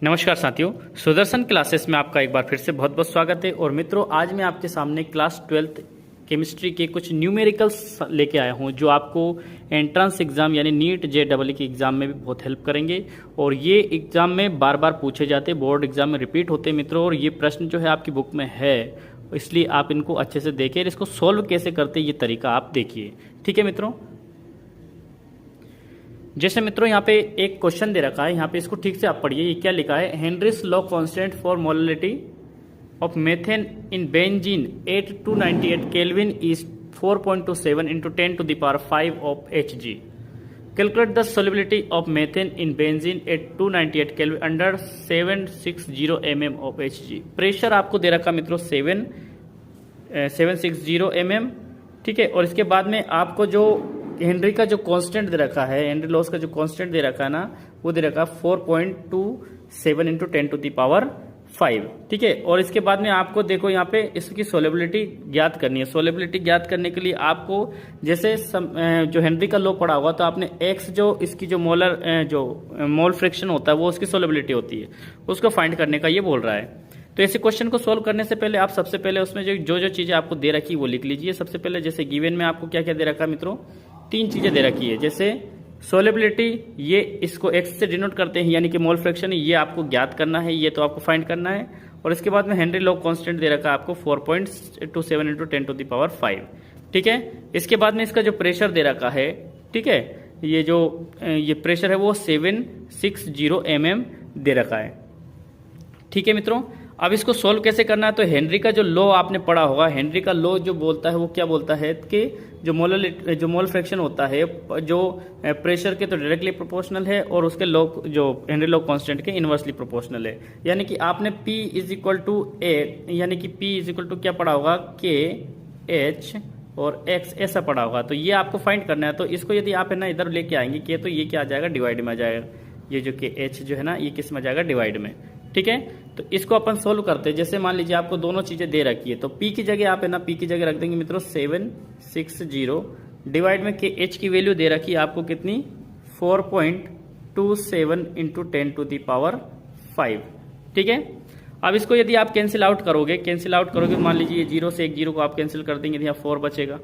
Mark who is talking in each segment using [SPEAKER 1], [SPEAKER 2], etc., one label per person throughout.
[SPEAKER 1] नमस्कार साथियों, सुदर्शन क्लासेस में आपका एक बार फिर से बहुत बहुत स्वागत है। और मित्रों, आज मैं आपके सामने क्लास 12th केमिस्ट्री के कुछ न्यूमेरिकल्स लेके आया हूं जो आपको एंट्रेंस एग्जाम यानी नीट JEE के एग्जाम में भी बहुत हेल्प करेंगे। और ये एग्जाम में बार बार पूछे जाते, बोर्ड एग्जाम में रिपीट होते हैं मित्रों। और ये प्रश्न जो है आपकी बुक में है, इसलिए आप इनको अच्छे से देखिए। इसको सोल्व कैसे करते ये तरीका आप देखिए, ठीक है मित्रों। जैसे मित्रों यहाँ पे एक क्वेश्चन दे रखा है, यहाँ पे इसको ठीक से आप पढ़िए। ये क्या लिखा है, Henry's law constant for molarity of methane in benzene 8298 kelvin is 4.27 into 10 to the power 5 of Hg. Calculate the solubility of methane in benzene at 298 Kelvin under 760 mm of Hg. Pressure आपको दे रखा मित्रों 760 mm, ठीक है। और इसके बाद में आपको जो हेनरी का जो कांस्टेंट दे रखा है, हेनरी लॉस का जो कांस्टेंट दे रखा है ना, वो दे रखा है 4.27 into 10 to the power 5, ठीक है। और इसके बाद में आपको देखो यहाँ पे इसकी सोलेबिलिटी ज्ञात करनी है। सोलेबिलिटी ज्ञात करने के लिए आपको जैसे जो हेनरी का लॉ पढ़ा हुआ, तो आपने एक्स जो इसकी जो मोल फ्रिक्शन होता है वो उसकी सोलेबिलिटी होती है, उसको फाइंड करने का ये बोल रहा है। तो ऐसे क्वेश्चन को सोल्व करने से पहले आप सबसे पहले उसमें जो चीजें आपको दे रखी वो लिख लीजिए। सबसे पहले जैसे गिवन में आपको क्या क्या दे रखा है मित्रों, 3 चीजें दे रखी है। जैसे सोलेबिलिटी, ये इसको एक्स से डिनोट करते हैं, यानी कि मोल फ्रैक्शन, ये आपको ज्ञात करना है, ये तो आपको फाइंड करना है। और इसके बाद में हेनरी लॉ कांस्टेंट दे रखा है आपको 4.27 into 10 to the power 5, ठीक है। इसके बाद में इसका जो प्रेशर दे रखा है, ठीक है, ये प्रेशर है वो 760 mm दे रखा है, ठीक है मित्रों। अब इसको सोल्व कैसे करना है, तो हेनरी का जो लॉ आपने पढ़ा होगा, हेनरी का लॉ जो बोलता है वो क्या बोलता है कि जो मोल फ्रैक्शन होता है जो प्रेशर के तो डायरेक्टली प्रोपोर्शनल है, और उसके लॉ जो हेनरी लॉ कांस्टेंट के इनवर्सली प्रोपोर्शनल है। यानी कि आपने P = A, यानी कि P = क्या पढ़ा होगा, KH और X ऐसा पढ़ा होगा। तो ये आपको फाइंड करना है। तो इसको यदि आप है ना इधर लेके आएंगे K, तो ये क्या आ जाएगा, डिवाइड में आ जाएगा। ये जो KH जो है ना, ये किस में आ जाएगा, डिवाइड में, ठीक है। तो इसको अपन सोल्व करते हैं। जैसे मान लीजिए आपको दोनों चीजें दे रखी है, तो P की जगह आप है ना P की जगह रख देंगे मित्रों 760, डिवाइड में के H की वैल्यू दे रखी है आपको कितनी, 4.27 into 10 to the power 5, ठीक है। अब इसको यदि आप कैंसिल आउट करोगे, मान लीजिए ये 0 से एक 0 को आप कैंसिल कर देंगे, यहाँ 4 बचेगा,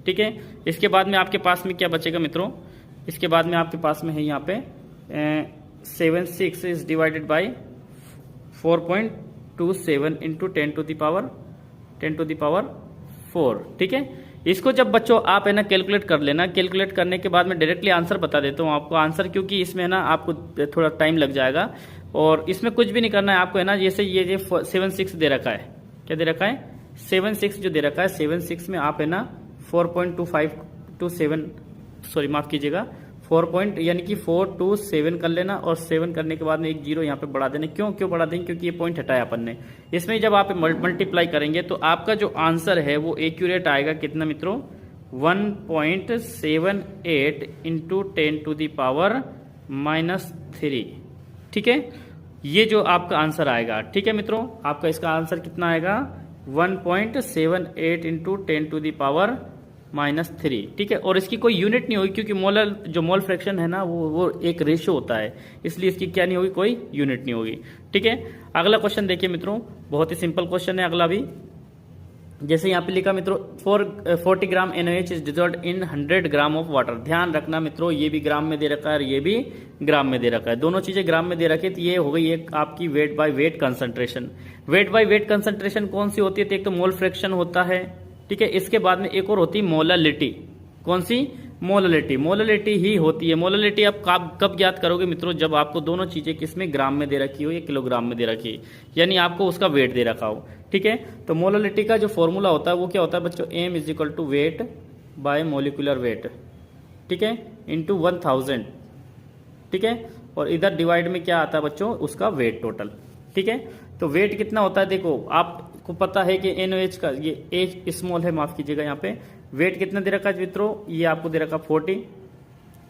[SPEAKER 1] ठीक है। इसके बाद में आपके पास में क्या बचेगा मित्रों, इसके बाद में आपके पास में है यहाँ पे 76 is divided by 4.27 into 10 to the power 4, ठीक है। इसको जब बच्चों आप है ना कैलकुलेट कर लेना, कैलकुलेट करने के बाद में डायरेक्टली आंसर बता देता हूँ आपको आंसर, क्योंकि इसमें ना आपको थोड़ा टाइम लग जाएगा। और इसमें कुछ भी नहीं करना है आपको, है ना। जैसे ये 76 दे रखा है, क्या दे रखा है, 76 जो दे रखा है, 76 में आप है ना 4.2527, सॉरी माफ कीजिएगा, 4 यानी कि 4 to 7 कर लेना, और 7 करने के बाद में एक 0 यहाँ पे बढ़ा देना। क्यों बढ़ा देंगे, क्योंकि ये पॉइंट हटाया अपन ने। इसमें जब आप मल्टीप्लाई करेंगे तो आपका जो आंसर है वो एक्यूरेट आएगा कितना मित्रों, 1.78 into 10 to the power -3, ठीक है। ये जो आपका आंसर आएगा, ठीक है मित्रों, आपका इसका आंसर कितना आएगा, 1.78 into 10 to the power -3, ठीक है। और इसकी कोई यूनिट नहीं होगी, क्योंकि मोल फ्रैक्शन है ना वो एक रेशियो होता है, इसलिए इसकी क्या नहीं होगी, कोई यूनिट नहीं होगी, ठीक है। अगला क्वेश्चन देखिए मित्रों, बहुत ही सिंपल क्वेश्चन है अगला भी। जैसे यहाँ पे लिखा मित्रों 40 ग्राम NaOH is dissolved in 100 gram of water. ध्यान रखना मित्रों, ये भी ग्राम में दे रखा है और ये भी ग्राम में दे रखा है, दोनों चीजें ग्राम में दे रखी है। तो ये हो गई एक आपकी weight by weight concentration. Weight by weight concentration कौन सी होती है, तो एक तो मोल फ्रैक्शन होता है, ठीक है। इसके बाद में एक और होती है मोलालिटी। कौन सी, मोलालिटी ही होती है। मोलालिटी आप कब ज्ञात करोगे मित्रों, जब आपको दोनों चीजें किसमें, ग्राम में दे रखी हो या किलोग्राम में दे रखी है, यानी आपको उसका वेट दे रखा हो, ठीक है। तो मोलालिटी का जो फॉर्मूला होता है वो क्या होता है बच्चों, M = weight by molecular wait, ठीक है, into 1000, ठीक है। और इधर डिवाइड में क्या आता है बच्चों, उसका वेट टोटल, ठीक है। तो वेट कितना होता है, देखो आपको पता है कि NaOH का ये H स्मॉल है, माफ कीजिएगा, यहाँ पे वेट कितना दे रखा है मित्रों, ये आपको दे रखा 40,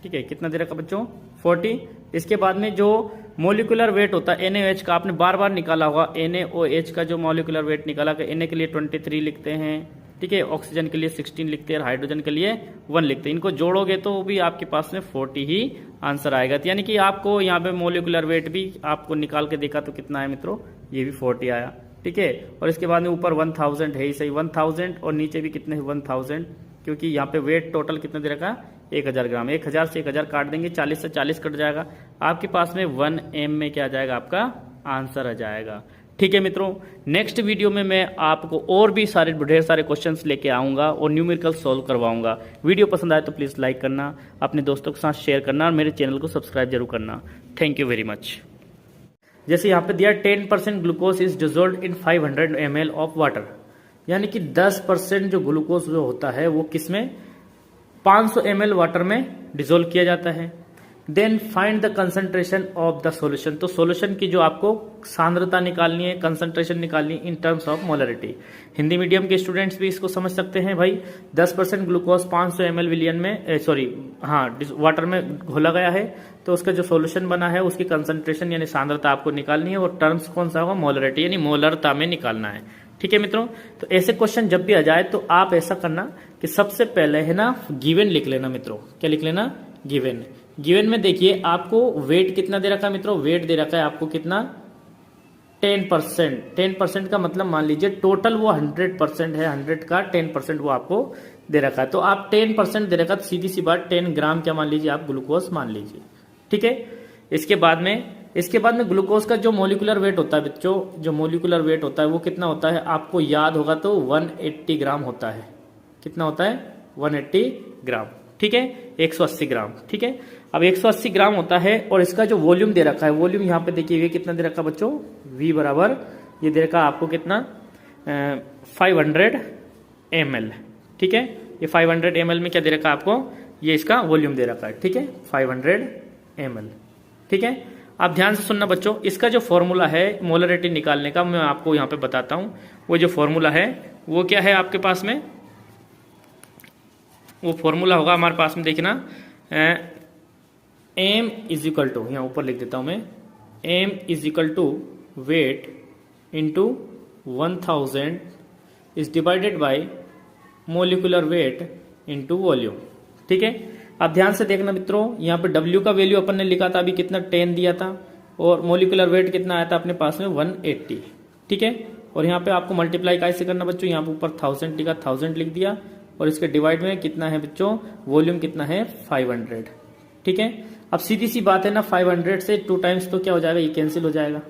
[SPEAKER 1] ठीक है। कितना दे रखा बच्चों, 40। इसके बाद में जो मोलिकुलर वेट होता है NaOH का, आपने बार बार निकाला होगा, NaOH का जो मोलिकुलर वेट निकाला, Na के लिए 23 लिखते हैं, ठीक है। ऑक्सीजन के लिए 16 लिखते हैं, हाइड्रोजन के लिए 1 लिखते हैं। इनको जोड़ोगे तो भी आपके पास में 40 ही आंसर आएगा। यानी कि आपको यहाँ पे मोलिकुलर वेट भी आपको निकाल के देखा तो कितना है मित्रों, ये भी 40 आया। ठीक है। और इसके बाद में ऊपर 1000 है ही सही, 1000 और नीचे भी कितने 1000, क्योंकि यहाँ पे वेट टोटल कितना दे रखा, 1000 ग्राम। 1000 से 1000 काट देंगे, 40 से 40 कट जाएगा, आपके पास में 1 m में क्या आ जाएगा, आपका आंसर आ जाएगा। ठीक है मित्रों, नेक्स्ट वीडियो में मैं आपको और भी ढेर सारे क्वेश्चंस लेके आऊंगा और न्यूमेरिकल सॉल्व करवाऊंगा। वीडियो पसंद आए तो प्लीज़ लाइक करना, अपने दोस्तों के साथ शेयर करना और मेरे चैनल को सब्सक्राइब जरूर करना। Thank you very much. जैसे यहाँ पे दिया 10% glucose is dissolved in 500 ml of water, यानी कि 10% जो ग्लूकोज जो होता है वो किसमें, 500 ml वाटर में डिजोल्व किया जाता है। Then find the concentration of the solution, तो सॉल्यूशन की जो आपको सांद्रता निकालनी है, कंसंट्रेशन निकालनी in terms of molarity. Hindi medium के स्टूडेंट्स भी इसको समझ सकते हैं भाई। 10% ग्लूकोज 500 ml विलियन में वाटर में घोला गया है, तो उसका जो सॉल्यूशन बना है उसकी कंसंट्रेशन यानी सांद्रता आपको निकालनी है और टर्म्स कौन सा होगा, मोलरिटी यानी मोलरता में निकालना है। ठीक है मित्रों, तो ऐसे क्वेश्चन जब भी आ जाए तो आप ऐसा करना कि सबसे पहले है ना गिवन लिख लेना मित्रों। क्या लिख लेना, गिवन। गिवन में देखिए आपको वेट कितना दे रखा है मित्रों, वेट दे रखा है आपको कितना, 10%। 10% का मतलब मान लीजिए टोटल वो 100% है, 100 का 10% वो आपको दे रखा है। तो आप 10% दे रखा, तो सीधी सी बात 10 ग्राम क्या मान लीजिए आप, ग्लूकोज मान लीजिए। ठीक है। इसके बाद में ग्लूकोज का जो मोलिकुलर वेट होता है बच्चों, जो मोलिकुलर वेट होता है वो कितना होता है, आपको याद होगा तो 180 ग्राम होता है। कितना होता है, 180 ग्राम। ठीक है, 180 ग्राम। ठीक है, अब 180 ग्राम होता है और इसका जो वॉल्यूम दे रखा है, वॉल्यूम यहाँ पे देखिए ये कितना दे रखा है बच्चों, V बराबर ये दे रखा है आपको कितना, 500 ml। ठीक है, ये 500 ml में क्या दे रखा है आपको, ये इसका वॉल्यूम दे रखा है। ठीक है, 500 ml। ठीक है, आप ध्यान से सुनना बच्चों, इसका जो फॉर्मूला है मोलरिटी निकालने का मैं आपको यहाँ पे बताता हूँ। वो जो फॉर्मूला है वो क्या है आपके पास में, वो फॉर्मूला होगा हमारे पास में, देखना m इज इक्वल टू, यहाँ ऊपर लिख देता हूं मैं, m is equal to weight into 1000 is divided by molecular weight into volume. ठीक है, अब ध्यान से देखना मित्रों, यहाँ पे W का वैल्यू अपन ने लिखा था अभी कितना, 10 दिया था, और मोलिकुलर वेट कितना आया था अपने पास में, 180। ठीक है, और यहाँ पे आपको मल्टीप्लाई कैसे करना बच्चों, यहाँ पे ऊपर 1000 लिखा, 1000 लिख दिया, और इसके डिवाइड में कितना है बच्चों, वॉल्यूम कितना है, 500। ठीक है, अब सीधी सी बात है ना, 500 से 2 टाइम्स तो क्या हो जाएगा, ये कैंसिल हो जाएगा।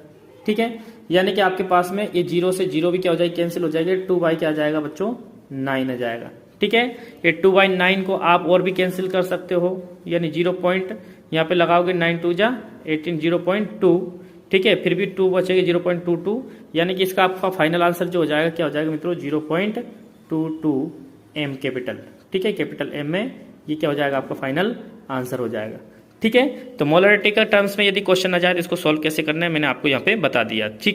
[SPEAKER 1] ठीक है, यानी कि आपके पास में ये 0 से 0 भी क्या हो जाएगा, कैंसिल हो जाएगा। 2 बाई क्या आ जाएगा बच्चों, 9 आ जाएगा। ठीक है, ये 2 बाई 9 को आप और भी कैंसिल कर सकते हो, यानी 0 पॉइंट यहाँ पे लगाओगे, 9 2 जा 18, 0.2। ठीक है, फिर भी 2 बचेगा, 0.22, यानी कि इसका आपका फाइनल आंसर जो हो जाएगा क्या हो जाएगा मित्रों, 0.22 m कैपिटल। ठीक है, कैपिटल M में ये क्या हो जाएगा, आपका फाइनल आंसर हो जाएगा। ठीक है, तो मोलरिटी का टर्म्स में यदि क्वेश्चन आ जाए तो इसको सॉल्व कैसे करना है मैंने आपको यहाँ पे बता दिया। ठीक है।